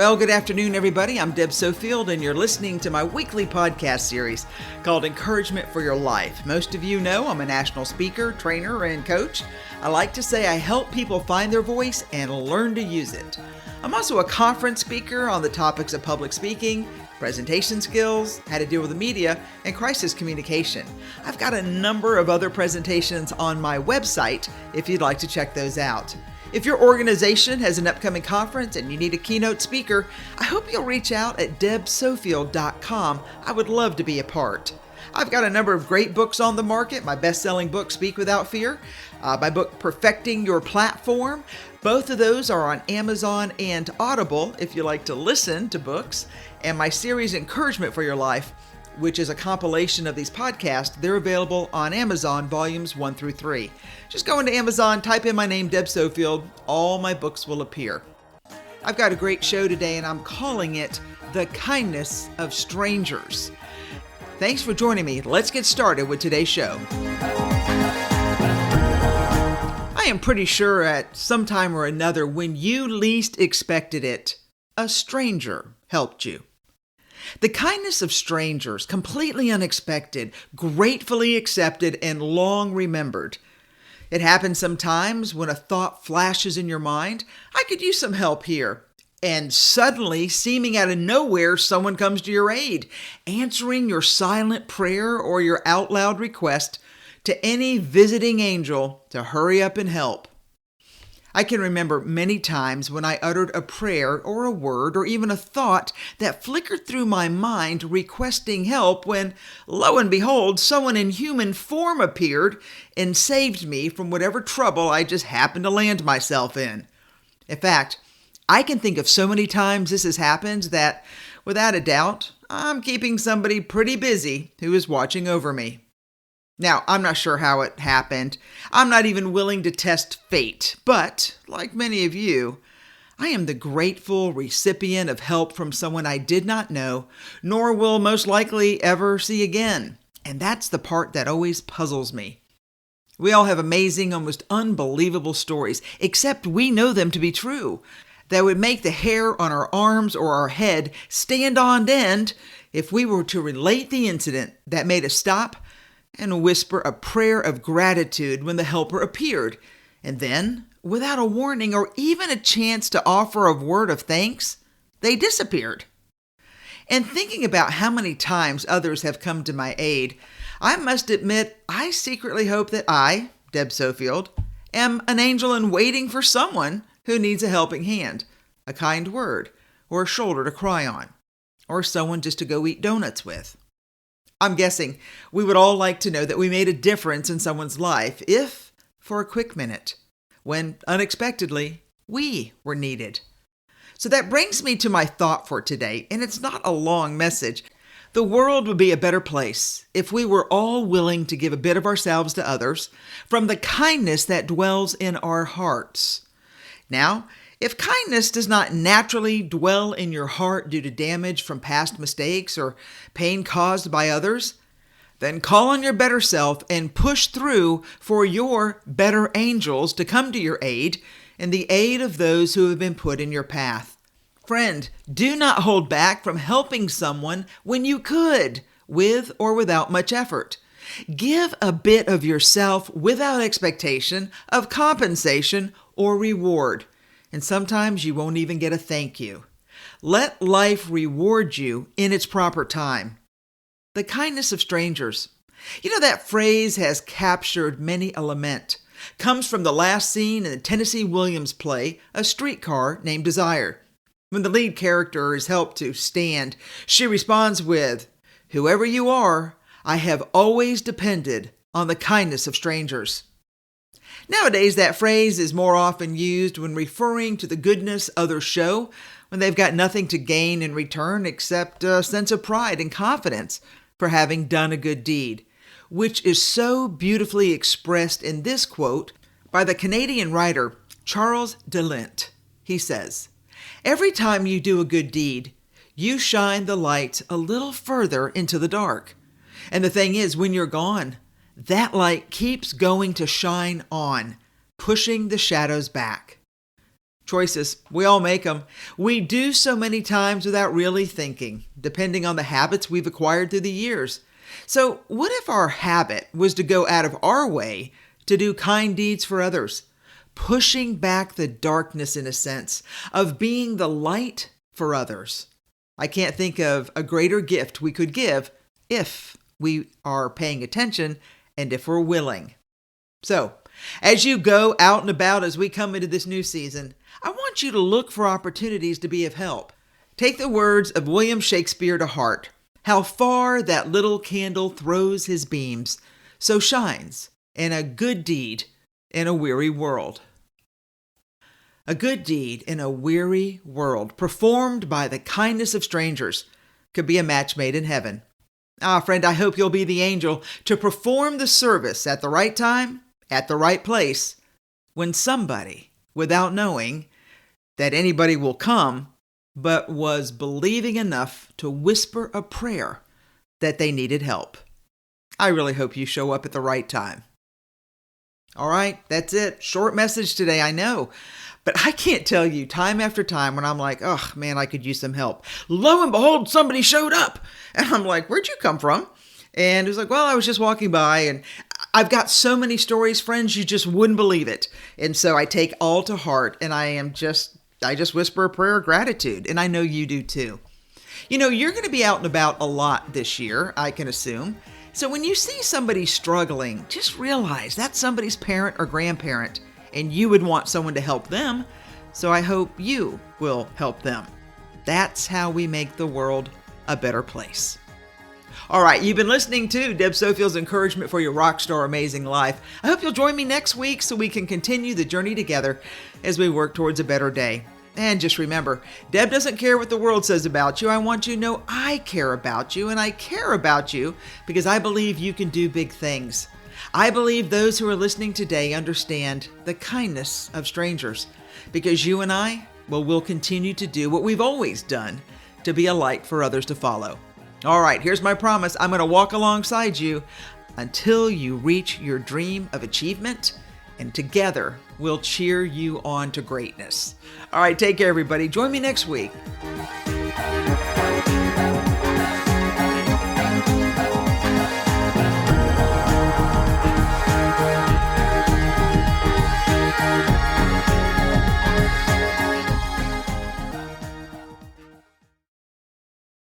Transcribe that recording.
Well, good afternoon, everybody. I'm Deb Sofield, and you're listening to my weekly podcast series called Encouragement for Your Life. Most of you know I'm a national speaker, trainer, and coach. I like to say I help people find their voice and learn to use it. I'm also a conference speaker on the topics of public speaking, presentation skills, how to deal with the media, and crisis communication. I've got a number of other presentations on my website if you'd like to check those out. If your organization has an upcoming conference and you need a keynote speaker, I hope you'll reach out at debsofield.com. I would love to be a part. I've got a number of great books on the market. My best-selling book, Speak Without Fear. My book, Perfecting Your Platform. Both of those are on Amazon and Audible if you like to listen to books. And my series, Encouragement for Your Life, which is a compilation of these podcasts, they're available on Amazon, volumes 1 through 3. Just go into Amazon, type in my name, Deb Sofield, all my books will appear. I've got a great show today, and I'm calling it The Kindness of Strangers. Thanks for joining me. Let's get started with today's show. I am pretty sure at some time or another, when you least expected it, a stranger helped you. The kindness of strangers, completely unexpected, gratefully accepted, and long remembered. It happens sometimes when a thought flashes in your mind, I could use some help here. And suddenly, seeming out of nowhere, someone comes to your aid, answering your silent prayer or your out loud request to any visiting angel to hurry up and help. I can remember many times when I uttered a prayer or a word or even a thought that flickered through my mind requesting help when, lo and behold, someone in human form appeared and saved me from whatever trouble I just happened to land myself in. In fact, I can think of so many times this has happened that, without a doubt, I'm keeping somebody pretty busy who is watching over me. Now, I'm not sure how it happened. I'm not even willing to test fate. But, like many of you, I am the grateful recipient of help from someone I did not know, nor will most likely ever see again. And that's the part that always puzzles me. We all have amazing, almost unbelievable stories, except we know them to be true, that would make the hair on our arms or our head stand on end if we were to relate the incident that made us stop and whisper a prayer of gratitude when the helper appeared. And then, without a warning or even a chance to offer a word of thanks, they disappeared. And thinking about how many times others have come to my aid, I must admit I secretly hope that I, Deb Sofield, am an angel in waiting for someone who needs a helping hand, a kind word, or a shoulder to cry on, or someone just to go eat donuts with. I'm guessing we would all like to know that we made a difference in someone's life if, for a quick minute, when unexpectedly we were needed. So that brings me to my thought for today, and it's not a long message. The world would be a better place if we were all willing to give a bit of ourselves to others from the kindness that dwells in our hearts. Now, if kindness does not naturally dwell in your heart due to damage from past mistakes or pain caused by others, then call on your better self and push through for your better angels to come to your aid and the aid of those who have been put in your path. Friend, do not hold back from helping someone when you could, with or without much effort. Give a bit of yourself without expectation of compensation or reward. And sometimes you won't even get a thank you. Let life reward you in its proper time. The kindness of strangers. You know, that phrase has captured many a lament. Comes from the last scene in the Tennessee Williams play, A Streetcar Named Desire. When the lead character is helped to stand, she responds with, "Whoever you are, I have always depended on the kindness of strangers." Nowadays, that phrase is more often used when referring to the goodness others show when they've got nothing to gain in return except a sense of pride and confidence for having done a good deed, which is so beautifully expressed in this quote by the Canadian writer Charles DeLint. He says, "Every time you do a good deed, you shine the light a little further into the dark. And the thing is, when you're gone, that light keeps going to shine on, pushing the shadows back." Choices, we all make them. We do so many times without really thinking, depending on the habits we've acquired through the years. So what if our habit was to go out of our way to do kind deeds for others, pushing back the darkness in a sense of being the light for others? I can't think of a greater gift we could give if we are paying attention and if we're willing. So, as you go out and about as we come into this new season, I want you to look for opportunities to be of help. Take the words of William Shakespeare to heart. How far that little candle throws his beams, so shines in a good deed in a weary world. A good deed in a weary world, performed by the kindness of strangers, could be a match made in heaven. Friend, I hope you'll be the angel to perform the service at the right time, at the right place, when somebody, without knowing that anybody will come, but was believing enough to whisper a prayer that they needed help. I really hope you show up at the right time. All right, that's it. Short message today, I know. But I can't tell you time after time when I'm like, oh man, I could use some help. Lo and behold, somebody showed up. And I'm like, where'd you come from? And it was like, well, I was just walking by, and I've got so many stories, friends, you just wouldn't believe it. And so I take all to heart, and I just whisper a prayer of gratitude, and I know you do too. You know, you're going to be out and about a lot this year, I can assume. So when you see somebody struggling, just realize that's somebody's parent or grandparent, and you would want someone to help them. So I hope you will help them. That's how we make the world a better place. All right, you've been listening to Deb Sofield's Encouragement for Your Rockstar Amazing Life. I hope you'll join me next week so we can continue the journey together as we work towards a better day. And just remember, Deb doesn't care what the world says about you. I want you to know I care about you, and I care about you because I believe you can do big things. I believe those who are listening today understand the kindness of strangers because you and I, we'll continue to do what we've always done to be a light for others to follow. All right, here's my promise. I'm going to walk alongside you until you reach your dream of achievement, and together we'll cheer you on to greatness. All right, take care, everybody. Join me next week.